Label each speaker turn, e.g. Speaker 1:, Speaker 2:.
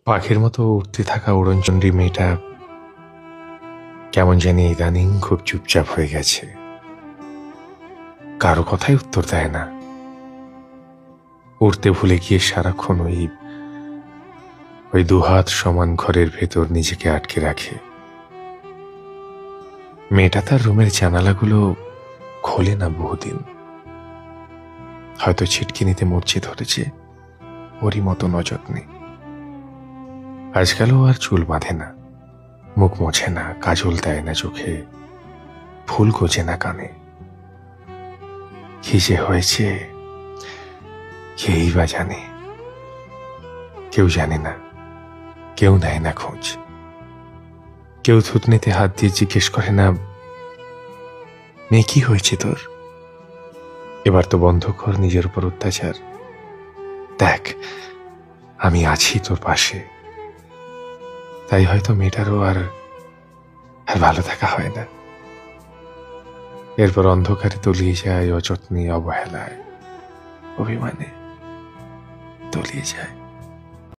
Speaker 1: পাখির মতো উঠতে থাকা উড়নচণ্ডী মেয়েটা কেমন জানি ইদানিং খুব চুপচাপ হয়ে গেছে। কারো কথাই উত্তর দেয় না। উড়তে ভুলে গিয়ে সারাক্ষণ ওই দুহাত সমান ঘরের ভেতর নিজেকে আটকে রাখে। মেয়েটা তার রুমের জানালাগুলো খোলে না বহুদিন। হয়তো ছিটকিনিতে মরচে ধরেছে ওরই মতো নজর। আজকালও আর চুল বাঁধে না, মুখ মোছে না, কাজল দেয় না চোখে, ফুল গোজে না কানে। কি যে হয়েছে কেই বা জানে। কেউ জানে না, কেউ নেয় না খোঁজ। কেউ থুতনিতে হাত দিয়ে জিজ্ঞেস করে না, মেয়ে কি হয়েছে তোর? এবার তো বন্ধ কর নিজের উপর অত্যাচার। দেখ, আমি আছি তোর পাশে। তাই হয়তো মেয়েটারও আর ভালো থাকা হয় না। এরপর অন্ধকারে তলিয়ে যায় অযত্নে, অবহেলায়, অভিমানে তলিয়ে যায়।